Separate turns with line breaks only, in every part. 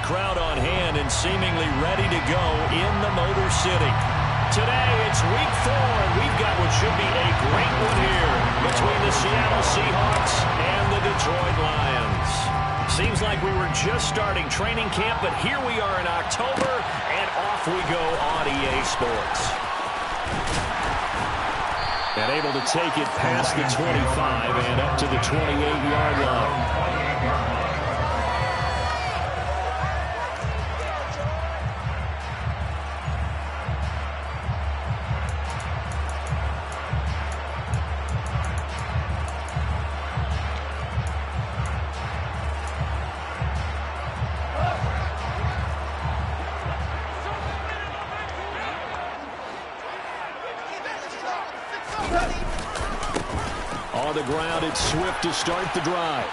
crowd on hand and seemingly ready to go in the Motor City. Today, it's week 4, and we've got what should be a great one here between the Seattle Seahawks and the Detroit Lions. Seems like we were just starting training camp, but here we are in October, and off we go on EA Sports. And able to take it past the 25 and up to the 28-yard line. On the ground, it's Swift to start the drive.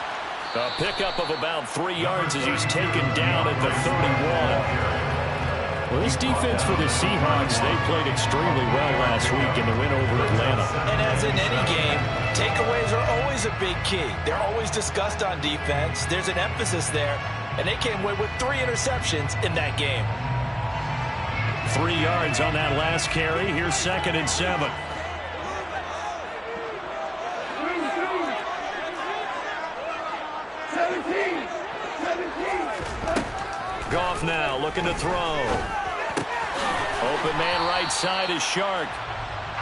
A pickup of about 3 yards as he's taken down at the 31. Well, this defense for the Seahawks, they played extremely well last week in the win over Atlanta.
And as in any game, takeaways are always a big key. They're always discussed on defense. There's an emphasis there, and they came away with 3 interceptions in that game.
3 yards on that last carry. Here's 2nd and 7. Goff now looking to throw. Open man right side is Shark.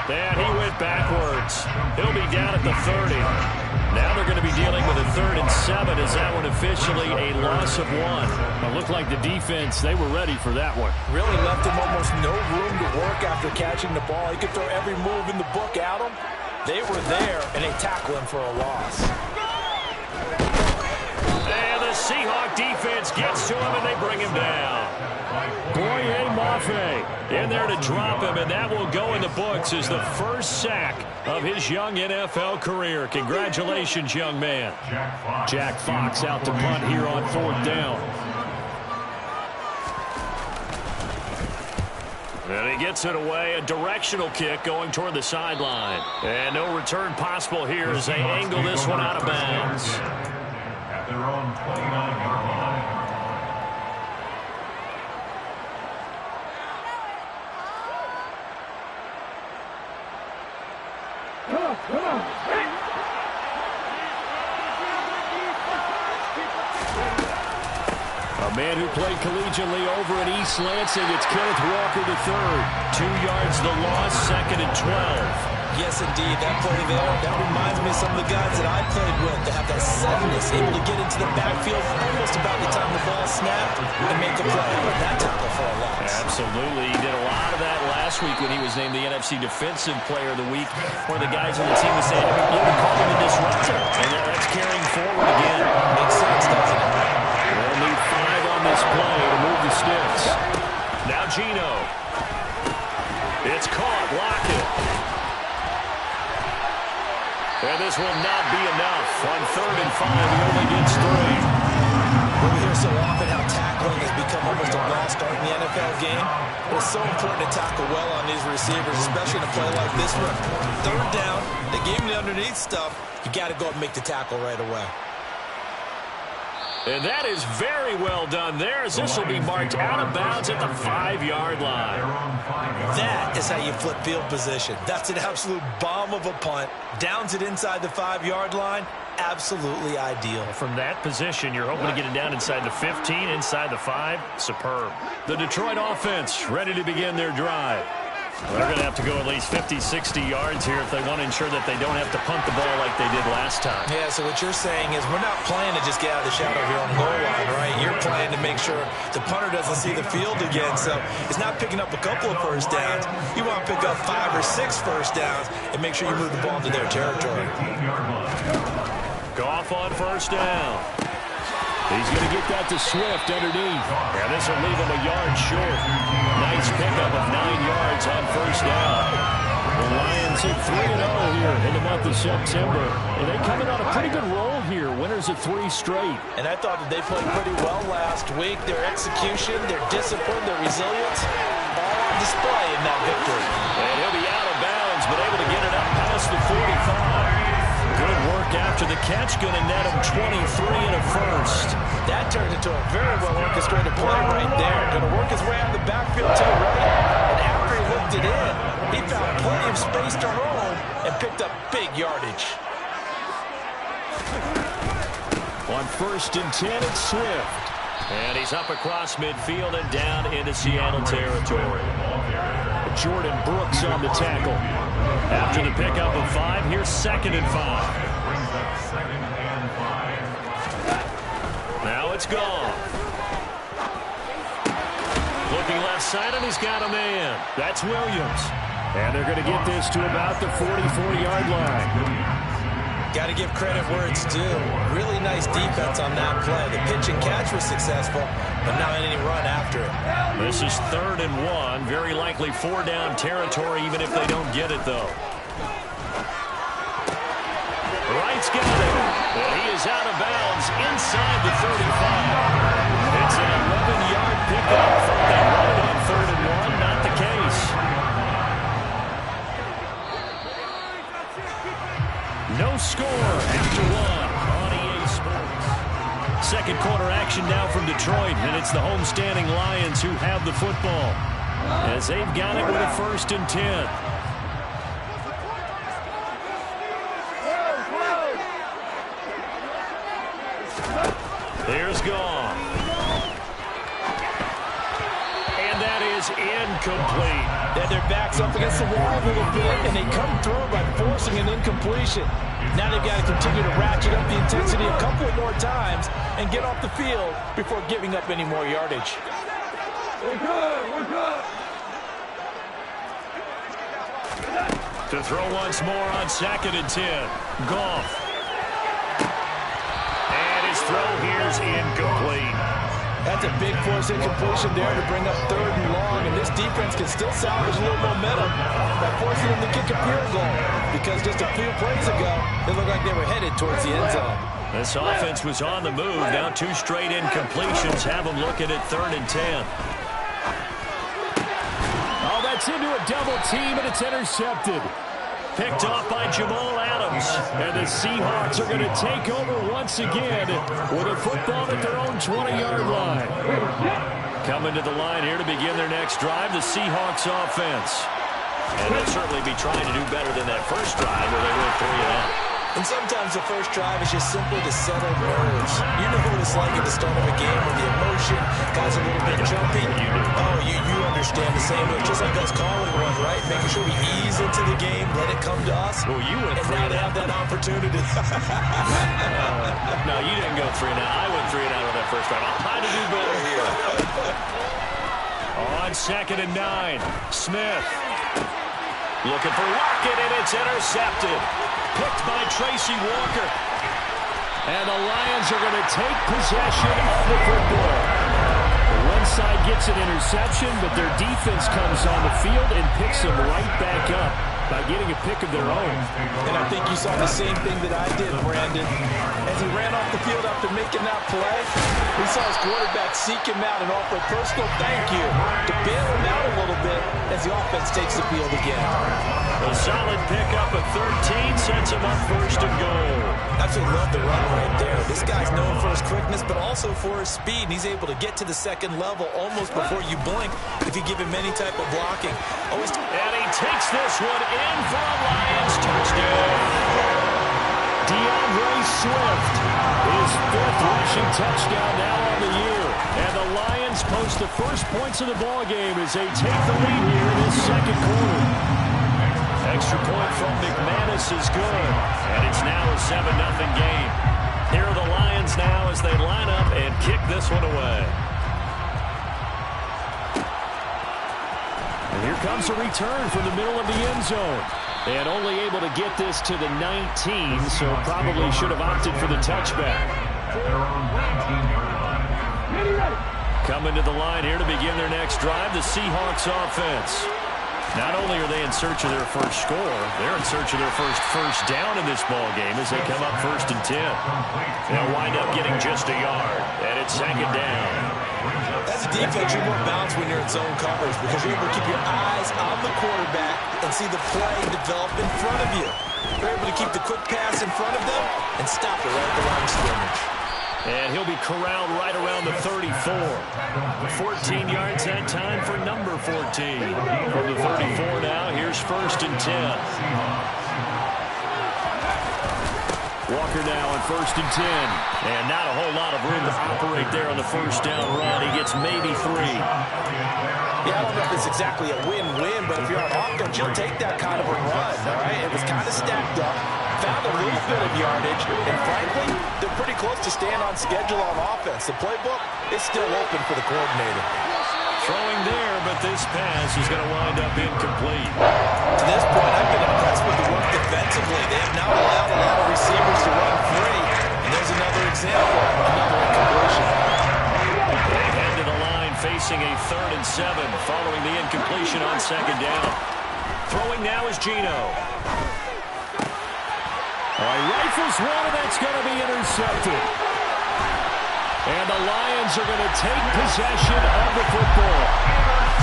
And he went backwards. He'll be down at the 30. Now they're going to be dealing with a 3rd and 7. Is that one officially a loss of 1?
It looked like the defense, they were ready for that one.
Really left him almost no room to work after catching the ball. He could throw every move in the book at him. They were there, and they tackle him for a loss.
Seahawk defense gets to him, and they bring him down. Boye Mafe in there to drop him, and that will go in the books as the first sack of his young NFL career. Congratulations, young man.
Jack Fox out to punt here on 4th down.
And he gets it away, a directional kick going toward the sideline. And no return possible here as they angle this one out of bounds.
Their own 29-yard line.
Come on. A man who played collegiately over at East Lansing, it's Kenneth Walker III. 2 yards the loss, 2nd and 12.
Yes, indeed. That play there, that reminds me of some of the guys that I played with that have that suddenness, able to get into the backfield almost about the time the ball snapped and make a play. That tackle for a loss.
Absolutely. He did a lot of that last week when he was named the NFC Defensive Player of the Week. One of the guys on the team was saying, you would call him a disruptor. And that's carrying forward again.
Makes sense, doesn't it?
They'll need 5 on this play to move the sticks. Now Gino. It's caught. Lockett. And this will not be enough. On 3rd and 5, he only gets 3.
We hear so often how tackling has become almost a lost art in the NFL game. But it's so important to tackle well on these receivers, especially in a play like this one. 3rd down, they gave him the underneath stuff. You got to go and make the tackle right away.
And that is very well done there, as this will be marked out of bounds at the 5-yard line.
That is how you flip field position. That's an absolute bomb of a punt. Downs it inside the 5-yard line. Absolutely ideal.
From that position, you're hoping to get it down inside the 15, inside the 5. Superb. The Detroit offense ready to begin their drive. They're going to have to go at least 50, 60 yards here if they want to ensure that they don't have to punt the ball like they did last time.
Yeah, so what you're saying is we're not playing to just get out of the shadow of your own goal line, right? You're playing to make sure the punter doesn't see the field again. So it's not picking up a couple of first downs. You want to pick up 5 or 6 first downs and make sure you move the ball into their territory.
Goff on 1st down. He's going to get that to Swift underneath. And this will leave him a yard short. Nice pickup of 9 yards on 1st down. The Lions hit 3-0 here in the month of September. And they coming on a pretty good roll here. Winners of 3 straight.
And I thought that they played pretty well last week. Their execution, their discipline, their resilience, all on display in that victory.
And he'll be out of bounds, but able to get it up past the 45. Good work after the catch. Going to net him 23 and a first.
That turned into a very well-orchestrated play right there. Going to work his way out of the backfield to the right. And after he looked it in, he found plenty of space to roam and picked up big yardage.
On 1st and 10, it's Swift. And he's up across midfield and down into Seattle territory. Jordan Brooks on the tackle. After the pickup of 5, here's 2nd and 5. Now it's gone. Looking left side, and he's got a man. That's Williams. And they're going to get this to about the 44-yard line.
Got to give credit where it's due. Really nice defense on that play. The pitch and catch was successful, but not any run after it.
This is 3rd and 1. Very likely 4-down territory, even if they don't get it, though. Wright's got it. And he is out of bounds inside the 35. It's an 11-yard pickup. They run it on 3rd and 1. Not the case. No score after 1 on EA Sports. Second quarter action now from Detroit, and it's the homestanding Lions who have the football as they've got it with a 1st and 10. There's gone. And that is incomplete.
Then their backs up against the wall a little bit, and they come through by forcing an incompletion. Now they've got to continue to ratchet up the intensity a couple more times and get off the field before giving up any more yardage.
We're good. We're good.
To throw once more on 2nd and 10. Goff. And his throw here's incomplete.
That's a big force incompletion there to bring up 3rd and long, and this defense can still salvage a little momentum by forcing them to kick a field goal, because just a few plays ago, they looked like they were headed towards the end zone.
This offense was on the move. Now 2 straight incompletions have them looking at 3rd and 10.
Oh, that's into a double team, and it's intercepted.
Picked off by Jamal Adams. And the Seahawks are going to take over once again with a football at their own 20-yard line. Coming to the line here to begin their next drive, the Seahawks offense. And they'll certainly be trying to do better than that first drive where they went 3 and out.
And sometimes the first drive is just simply to settle nerves. You know what it's like at the start of a game when the emotion got a little bit jumpy. Oh, you understand the same way. Just like us calling one, right? Making sure we ease into the game, let it come to us.
Well, you went 3
and now
and
they have that opportunity.
No, you didn't go 3 and out. I went 3 and out on that first drive. I'll try to do better here. On 2nd and 9, Smith. Looking for Lockett, and it's intercepted. Picked by Tracy Walker. And the Lions are going to take possession of the football. One side gets an interception, but their defense comes on the field and picks them right back up by getting a pick of their own.
And I think you saw the same thing that I did, Brandon. As he ran off the field after making that play, we saw his quarterback seek him out and offer a personal thank you to bail him out a little bit as the offense takes the field again.
A solid pickup of 13 sets him up 1st and goal.
Absolutely love the run right there. This guy's known for his quickness, but also for his speed. And he's able to get to the 2nd level almost before you blink if you give him any type of blocking.
And he takes this one in for a Lions touchdown. DeAndre Swift, his 5th rushing touchdown now on the year. And the Lions post the first points of the ballgame as they take the lead here in this 2nd quarter. Extra point from McManus is good. And it's now a 7-0 game. Here are the Lions now as they line up and kick this one away. And here comes a return from the middle of the end zone. And only able to get this to the 19, so probably should have opted for the touchback. Coming to the line here to begin their next drive, the Seahawks offense. Not only are they in search of their first score, they're in search of their first down in this ball game as they come up 1st and 10. They'll wind up getting just a yard, and it's 2nd down.
As a defense, you're more balanced when you're in zone coverage because you're able to keep your eyes on the quarterback and see the play develop in front of you. They're able to keep the quick pass in front of them and stop it right at the line of scrimmage.
And he'll be corralled right around the 34. 14 yards that time for number 14. From the 34 now, here's 1st and 10. Walker now on 1st and 10. And not a whole lot of room to operate there on the first down run. He gets maybe 3.
Yeah, I don't know if it's exactly a win-win, but if you're on offense, you'll take that kind of a run, all right? It was kind of stacked up, found a little bit of yardage, and frankly, they're pretty close to staying on schedule on offense. The playbook is still open for the coordinator.
Throwing there, but this pass is going to wind up incomplete.
To this point, I've been impressed with the work defensively. They have now allowed a lot of receivers to run free, and there's another example, another incompletion.
They head to the line facing a 3rd and 7 following the incompletion on 2nd down. Throwing now is Gino. All right, rifles one, and that's going to be intercepted. And the Lions are going to take possession of the football.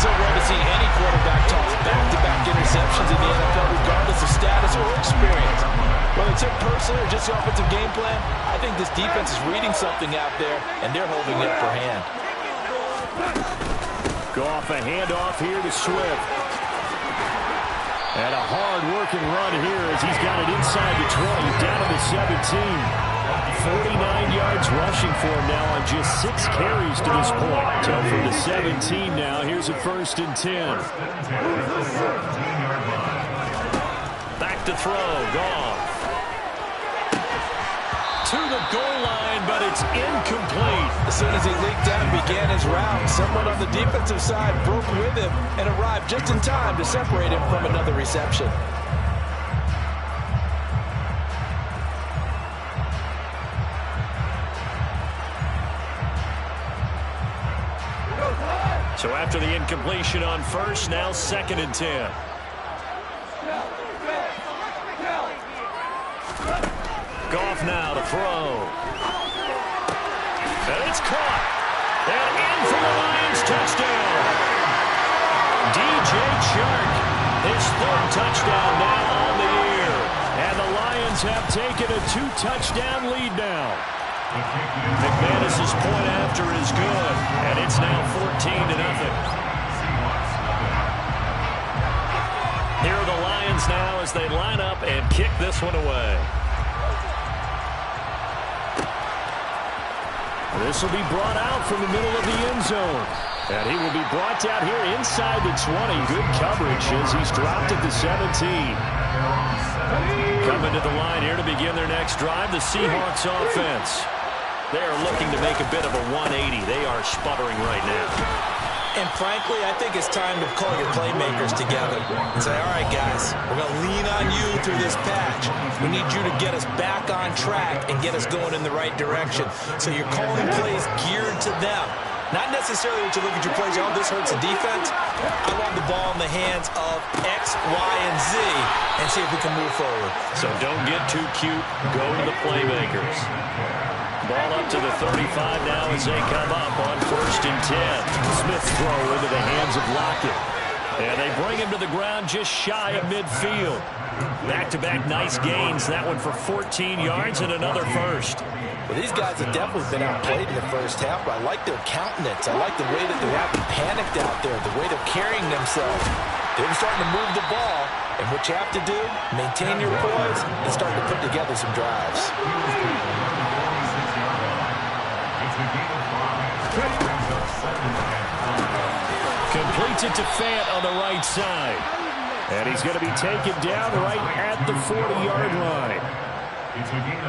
So rare to see any quarterback toss back-to-back interceptions in the NFL, regardless of status or experience. Whether it's him personally or just the offensive game plan, I think this defense is reading something out there, and they're holding the upper hand.
Goff, a handoff here to Swift. And a hard-working run here as he's got it inside the 20, down to the 17. 49 yards rushing for him now on just 6 carries to this point. So from the 17 now, here's a 1st and 10. Back to throw, Goff. To the goal line, but it's incomplete.
As soon as he leaked out and began his route, someone on the defensive side broke with him and arrived just in time to separate him from another reception.
So after the incompletion on 1st, now 2nd and 10. Goff now to throw. And it's caught. And in for the Lions touchdown. DJ Chark, his 3rd touchdown now on the year. And the Lions have taken a 2-touchdown lead now. McManus's point after is good, and it's now 14-0. Here are the Lions now as they line up and kick this one away. This will be brought out from the middle of the end zone. And he will be brought down here inside the 20. Good coverage as he's dropped at the 17. Coming to the line here to begin their next drive, the Seahawks offense. They are looking to make a bit of a 180. They are sputtering right now.
And frankly, I think it's time to call your playmakers together and say, all right, guys, we're going to lean on you through this patch. We need you to get us back on track and get us going in the right direction. So you're calling plays geared to them. Not necessarily that you look at your plays, oh, this hurts the defense. I want the ball in the hands of X, Y, and Z and see if we can move forward.
So don't get too cute. Go to the playmakers. Ball up to the 35 now as they come up on 1st and 10. Smith's throw into the hands of Lockett. And they bring him to the ground just shy of midfield. Back-to-back nice gains. That one for 14 yards and another first.
Well, these guys have definitely been outplayed in the first half, but I like their countenance. I like the way that they're acting panicked out there, the way they're carrying themselves. They're starting to move the ball, and what you have to do, maintain your poise and start to put together some drives.
Completes it to Fant on the right side. And he's going to be taken down right at the 40-yard line.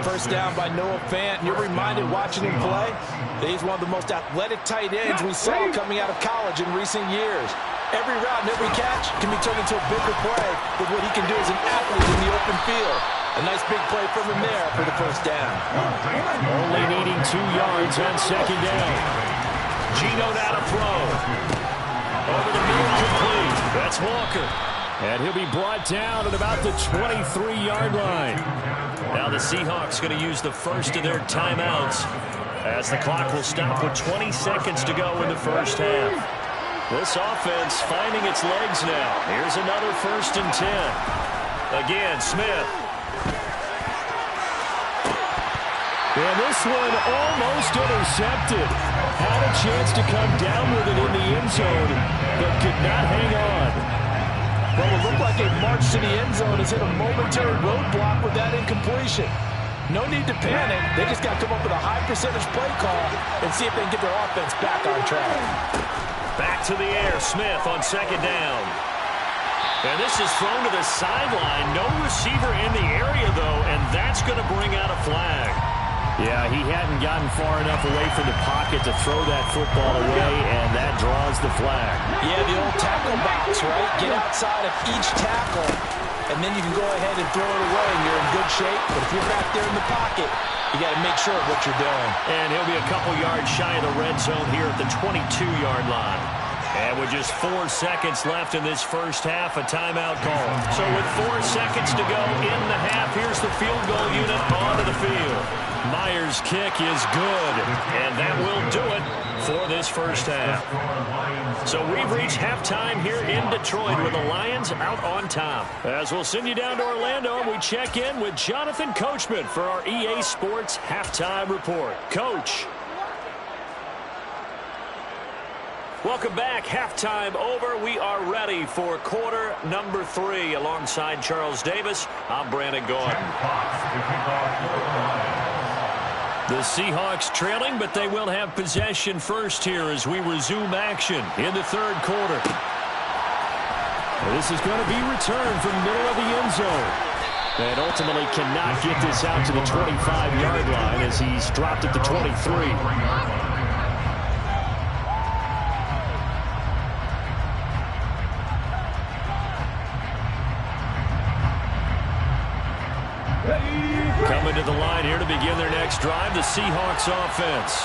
First down by Noah Fant. You're reminded watching him play that he's one of the most athletic tight ends we saw coming out of college in recent years. Every route and every catch can be turned into a bigger play with what he can do as an athlete in the open field. A nice big play from him there for the first down.
Only needing 2 yards on 2nd down. Gino now to throw. Over the middle, complete. That's Walker. And he'll be brought down at about the 23-yard line. Now the Seahawks going to use the first of their timeouts as the clock will stop with 20 seconds to go in the first half. This offense finding its legs now. Here's another 1st and 10. Again, Smith
And this one almost intercepted. Had a chance to come down with it in the end zone, but could not hang on.
Well, it looked like a march to the end zone has hit a momentary roadblock with that incompletion. No need to panic. They just got to come up with a high percentage play call and see if they can get their offense back on track.
Back to the air, Smith on second down. And this is thrown to the sideline. No receiver in the area, though, and that's going to bring out a flag.
Yeah, he hadn't gotten far enough away from the pocket to throw that football away, and that draws the flag.
Yeah, the old tackle box, right? Get outside of each tackle, and then you can go ahead and throw it away, and you're in good shape. But if you're back there in the pocket, you got to make sure of what you're doing.
And he'll be a couple yards shy of the red zone here at the 22-yard line. And with just 4 seconds left in this first half, a timeout call. So with 4 seconds to go in the half, here's the field goal unit onto the field. Myers' kick is good, and that will do it for this first half. So we've reached halftime here in Detroit with the Lions out on top. As we'll send you down to Orlando, we check in with Jonathan Coachman for our EA Sports Halftime Report. Coach. Welcome back. Halftime over. We are ready for quarter number 3. Alongside Charles Davis, I'm Brandon Gordon. The Seahawks trailing, but they will have possession first here as we resume action in the third quarter.
This is going to be returned from the middle of the end zone. And ultimately cannot get this out to the 25-yard line as he's dropped at the 23.
Coming to the line here to begin their next drive, the Seahawks offense.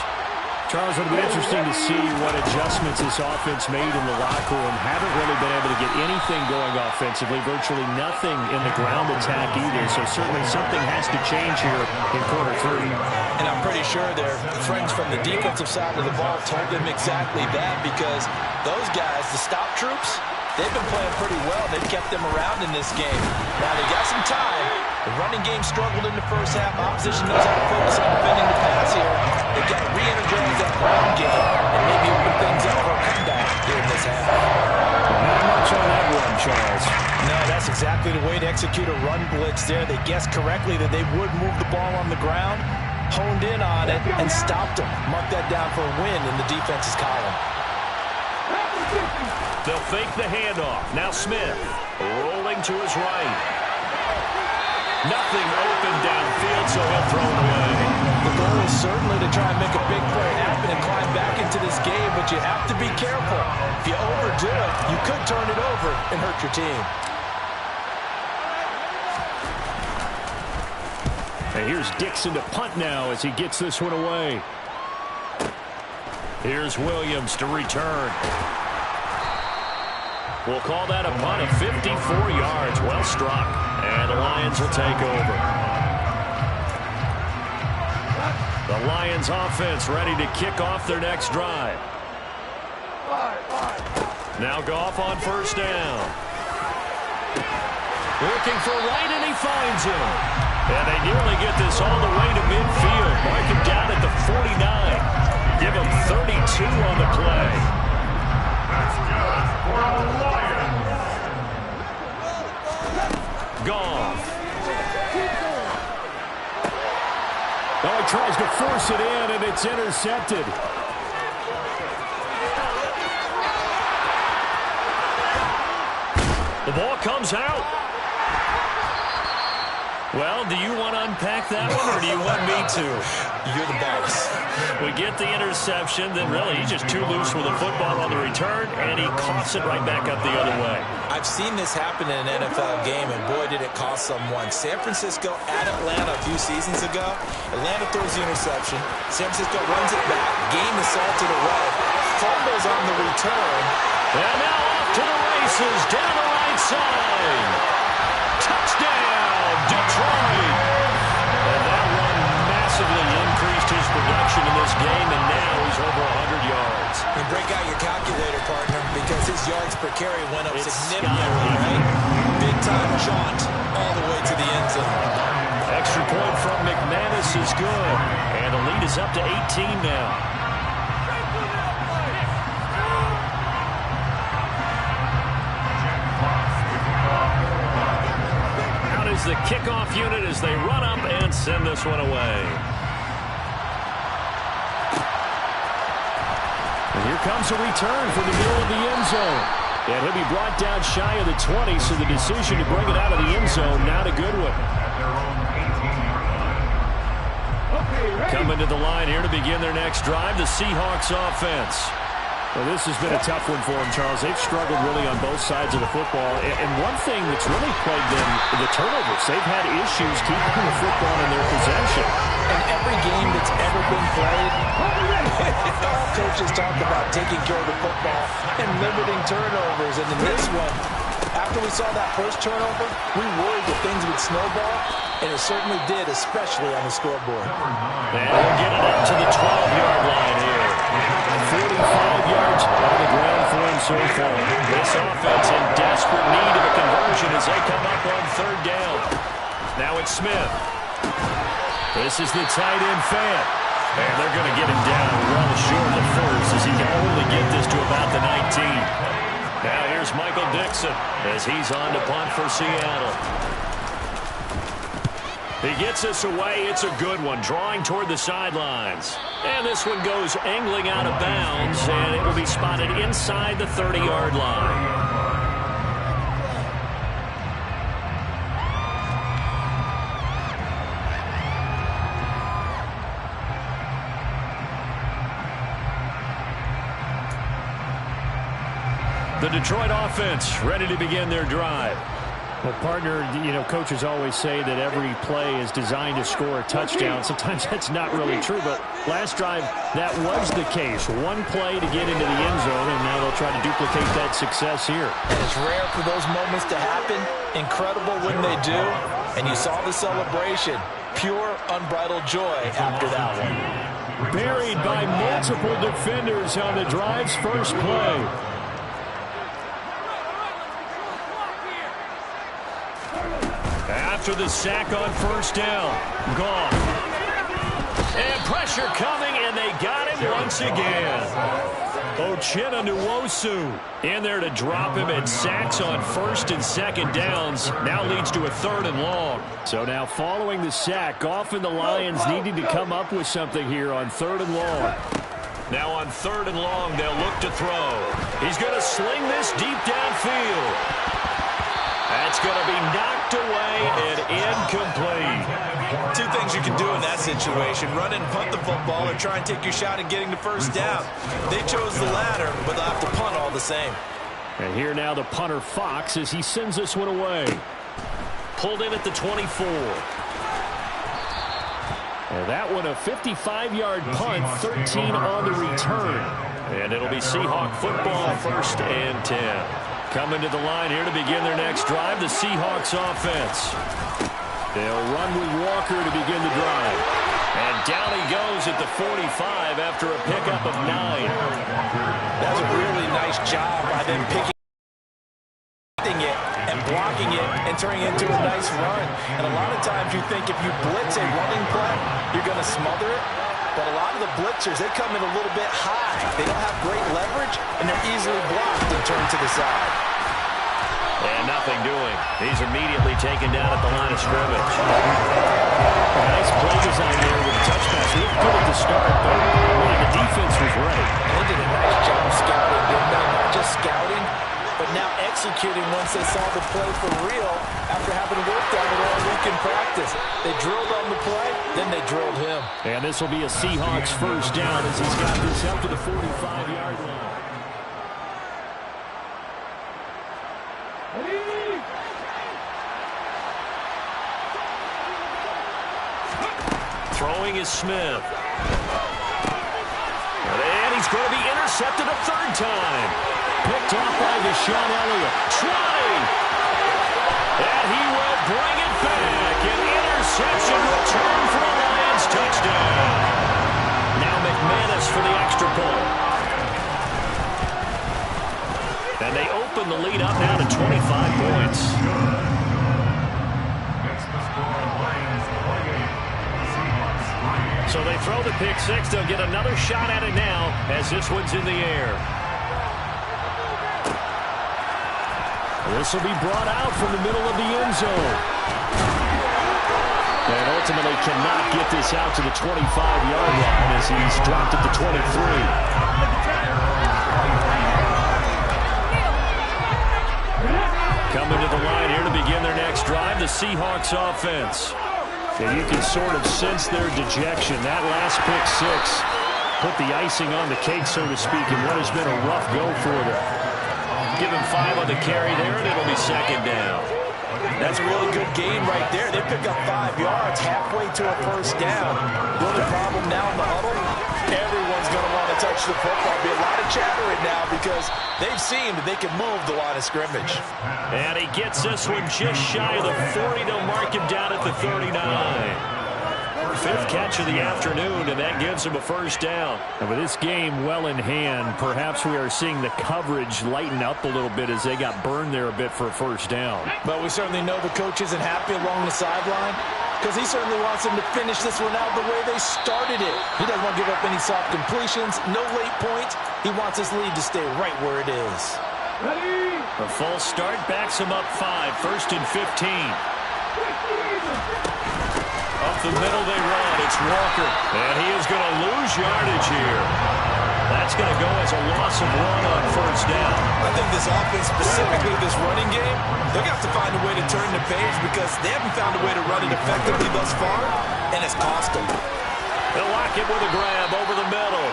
Charles, it'll be interesting to see what adjustments this offense made in the locker room. Haven't really been able to get anything going offensively, virtually nothing in the ground attack either. So certainly something has to change here in quarter 3.
And I'm pretty sure their friends from the defensive side of the ball told them exactly that, because those guys, the stop troops, they've been playing pretty well. They've kept them around in this game. Now they got some time. The running game struggled in the first half. Opposition knows how to focus on defending the pass here. They've got to re-energize that ground game and maybe open things up for a comeback here in this half.
Not much on that run, Charles.
No, that's exactly the way to execute a run blitz there. They guessed correctly that they would move the ball on the ground, honed in on it, and stopped them. Mark that down for a win in the defense's column.
They'll fake the handoff. Now Smith rolling to his right. Nothing open downfield, so he'll throw it away.
The goal is certainly to try and make a big play happen and climb back into this game, but you have to be careful. If you overdo it, you could turn it over and hurt your team.
And here's Dixon to punt now as he gets this one away.
Here's Williams to return. We'll call that a punt of 54 yards. Well struck. And the Lions will take over. The Lions offense ready to kick off their next drive. Now Goff on first down. Looking for Wright, and he finds him. And they nearly get this all the way to midfield. Mark him down at the 49. Give him 32 on the play. That's good for the Lions. Goff.
Oh, he tries to force it in, and it's intercepted.
The ball comes out. Well, do you want to unpack that one, or do you want me to?
You're the boss.
We get the interception, then really he's just too loose with the football on the return, and he coughs it right back up the other way.
I've seen this happen in an NFL game, and boy, did it cost someone. San Francisco at Atlanta a few seasons ago. Atlanta throws the interception. San Francisco runs it back. Game is salted away. Fumbles on the return.
And now off to the races down the right side. Touchdown, Detroit. And that run massively increased his production in this game, and now he's over 100 yards.
And break out your calculator, partner, because his yards per carry went up significantly, right? Big-time jaunt all the way to the end zone.
Extra extra point from McManus is good. And the lead is up to 18 now. Out is the kickoff unit as they run up and send this one away. And here comes a return from the middle of the end zone. And he'll be brought down shy of the 20, so the decision to bring it out of the end zone, not a good one. Coming to the line here to begin their next drive, the Seahawks offense.
Well, this has been a tough one for them, Charles. They've struggled really on both sides of the football. And one thing that's really plagued them, the turnovers. They've had issues keeping the football in their possession.
In every game that's ever been played, all coaches talk about taking care of the football and limiting turnovers. And in this one, after we saw that first turnover, we worried that things would snowball, and it certainly did, especially on the scoreboard.
And we'll get it up to the 12-yard line here. 45 yards on the ground for him so far. This offense in desperate need of a conversion as they come up on third down. Now it's Smith. This is the tight end fan. And they're going to get him down well short of the first as he can only get this to about the 19. Now here's Michael Dixon as he's on to punt for Seattle. He gets us away. It's a good one, drawing toward the sidelines. And this one goes angling out of bounds, and it will be spotted inside the 30-yard line. The Detroit offense ready to begin their drive.
Well, partner, coaches always say that every play is designed to score a touchdown. Sometimes that's not really true, but last drive, that was the case. One play to get into the end zone, and now they'll try to duplicate that success here.
And it's rare for those moments to happen. Incredible when they do. And you saw the celebration. Pure, unbridled joy after that one.
Buried by multiple defenders on the drive's first play.
After the sack on first down, gone. And pressure coming, and they got him once again. Uchenna Nwosu in there to drop him, and sacks on first and second downs now leads to a third and long.
So now following the sack, often the Lions needing to come up with something here on third and long.
Now on third and long, they'll look to throw. He's going to sling this deep downfield. That's going to be knocked away and incomplete.
Two things you can do in that situation: run and punt the football, or try and take your shot at getting the first down. They chose the latter, but they'll have to punt all the same.
And here now the punter Fox as he sends this one away.
Pulled in at the 24.
And that one a 55-yard punt, 13 on the return.
And it'll be Seahawk football, first and 10. Coming to the line here to begin their next drive, the Seahawks offense.
They'll run with Walker to begin the drive.
And down he goes at the 45 after a pickup of 9.
That was a really nice job by them picking it and blocking it and turning it into a nice run. And a lot of times you think if you blitz a running play, you're going to smother it. But a lot of the blitzers, they come in a little bit high. They don't have great leverage, and they're easily blocked and turned to the side.
And nothing doing. He's immediately taken down at the line of scrimmage.
Nice play design there with a touch pass. He looked good at the start, but the defense was ready.
They did a nice job scouting, didn't they? Not just scouting, but now executing once they saw the play for real after having worked on it all week in practice. They drilled on the play, then they drilled him.
And this will be a Seahawks first down as he's got this up to the 45-yard line.
Throwing is Smith. And he's going to be intercepted a third time.
Picked off by Deshaun Elliott.
Trying. And he will bring it back. An interception return for a Lions touchdown. Now McManus for the extra point. And they open the lead up now to 25 points. So they throw the pick six. They'll get another shot at it now as this one's in the air.
This will be brought out from the middle of the end zone. And ultimately cannot get this out to the 25-yard line as he's dropped at the 23. Coming to the line here to begin their next drive, the Seahawks offense. And you can sort of sense their dejection. That last pick six put the icing on the cake, so to speak, in what has been a rough go for them.
Give him 5 on the carry there, and it'll be second down.
That's a really good gain right there. They pick up 5 yards halfway to a first down. The only problem now in the huddle, everyone's going to want to touch the football. Be a lot of chattering now because they've seen that they can move the line of scrimmage.
And he gets this one just shy of the 40. They'll mark him down at the 39. 5th catch of the afternoon, and that gives him a first down.
And with this game well in hand, perhaps we are seeing the coverage lighten up a little bit as they got burned there a bit for a first down.
But we certainly know the coach isn't happy along the sideline because he certainly wants them to finish this one out the way they started it. He doesn't want to give up any soft completions, no late points. He wants his lead to stay right where it is.
Ready?
A false start backs him up 5, 1st and 15. Up the middle they run. It's Walker. And he is going to lose yardage here. That's going to go as a loss of 1 on first down.
I think this offense, specifically this running game, they're going to have to find a way to turn the page because they haven't found a way to run it effectively thus far, and it's cost them.
They'll lock it with a grab over the middle.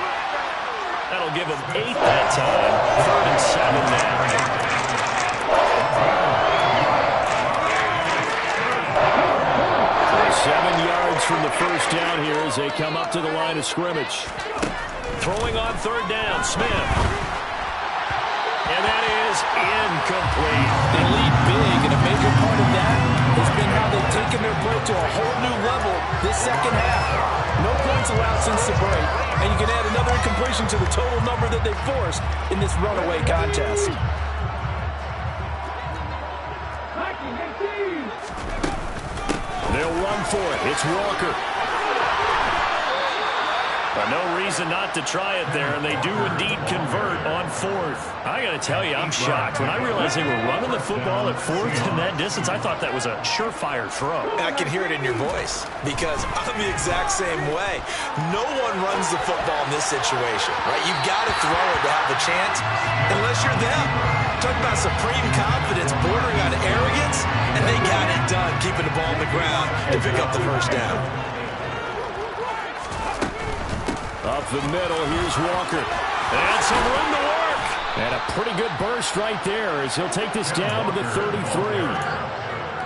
That'll give them 8 that time. 3rd and 7 now.
7 yards from the first down here as they come up to the line of scrimmage.
Throwing on 3rd down, Smith. And that is incomplete.
They lead big, and a major part of that has been how they've taken their play to a whole new level this second half. No points allowed since the break, and you can add another incompletion to the total number that they forced in this runaway contest.
They'll run for it. It's Walker.
But no reason not to try it there, and they do indeed convert on 4th. I got to tell you, I'm shocked. When I realized they were running the football at 4th in that distance, I thought that was a surefire throw.
I can hear it in your voice because I'm the exact same way. No one runs the football in this situation, right? You've got to throw it to have a chance unless you're them. Talk about supreme confidence bordering on arrogance, and they got it done keeping the ball on the ground to pick up the first down.
Up the middle, here's Walker.
And some room to work.
And a pretty good burst right there as he'll take this down to the 33.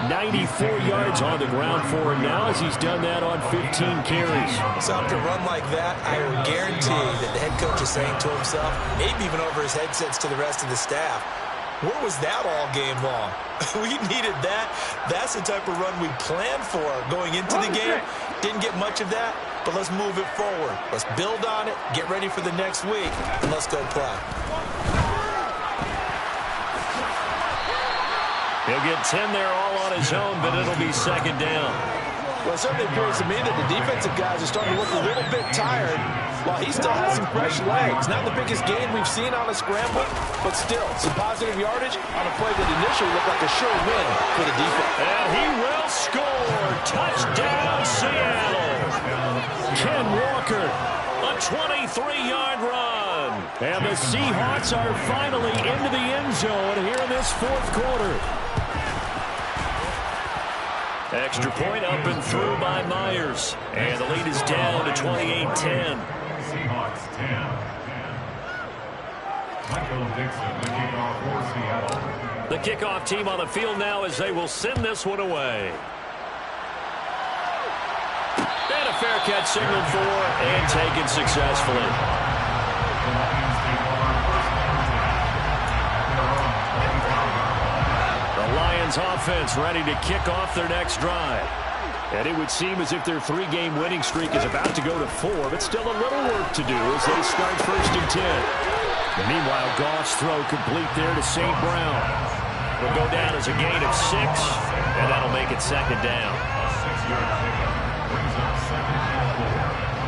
94 yards on the ground for him now as he's done that on 15 carries.
So after a run like that, I will guarantee that the head coach is saying to himself, maybe even over his headsets to the rest of the staff, where was that all game long? We needed that. That's the type of run we planned for going into the game. Didn't get much of that, but let's move it forward. Let's build on it, get ready for the next week, and let's go play.
He'll get 10 there all on his own, but it'll be second down.
Well, it certainly appears to me that the defensive guys are starting to look a little bit tired while he still has some fresh legs. Not the biggest gain we've seen on a scramble, but still some positive yardage on a play that initially looked like a sure win for the defense.
And he will score. Touchdown, Seattle.
Ken Walker.
A 23-yard run.
And the Seahawks are finally into the end zone here in this 4th quarter.
Extra point up and through by Myers. And the lead is down to 28-10.
Seahawks 10. Michael Dixon, the kickoff for Seattle.
The kickoff team on the field now as they will send this one away. And a fair catch signaled for and taken successfully. Lions offense ready to kick off their next drive.
And it would seem as if their 3-game winning streak is about to go to 4, but still a little work to do as they start 1st and 10. And meanwhile, Goff's throw complete there to St. Brown.
Will go down as a gain of 6, and that'll make it second down.
A 6-yard pickup brings up second and 4.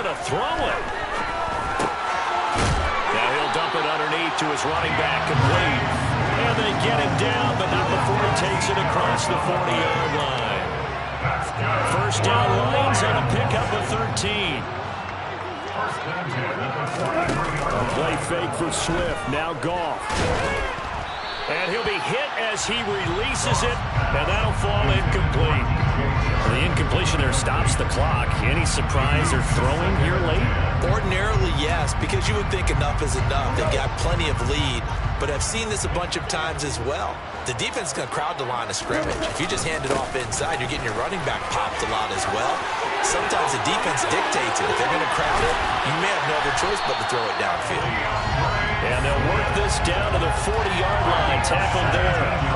going to throw it. Now he'll dump it underneath to his running back, complete. And they get him down, but not before he takes it across the 40-yard line. First down, Lions on a pickup of 13.
A play fake for Swift. Now Goff.
And he'll be hit as he releases it, and that'll fall incomplete.
Well, the incompletion there stops the clock. Any surprise they're throwing here late?
Ordinarily, yes, because you would think enough is enough. They've got plenty of lead, but I've seen this a bunch of times as well. The defense is going to crowd the line of scrimmage. If you just hand it off inside, you're getting your running back popped a lot as well. Sometimes the defense dictates it. If they're going to crowd it, you may have no other choice but to throw it downfield.
And they'll work this down to the 40-yard line. Tackled there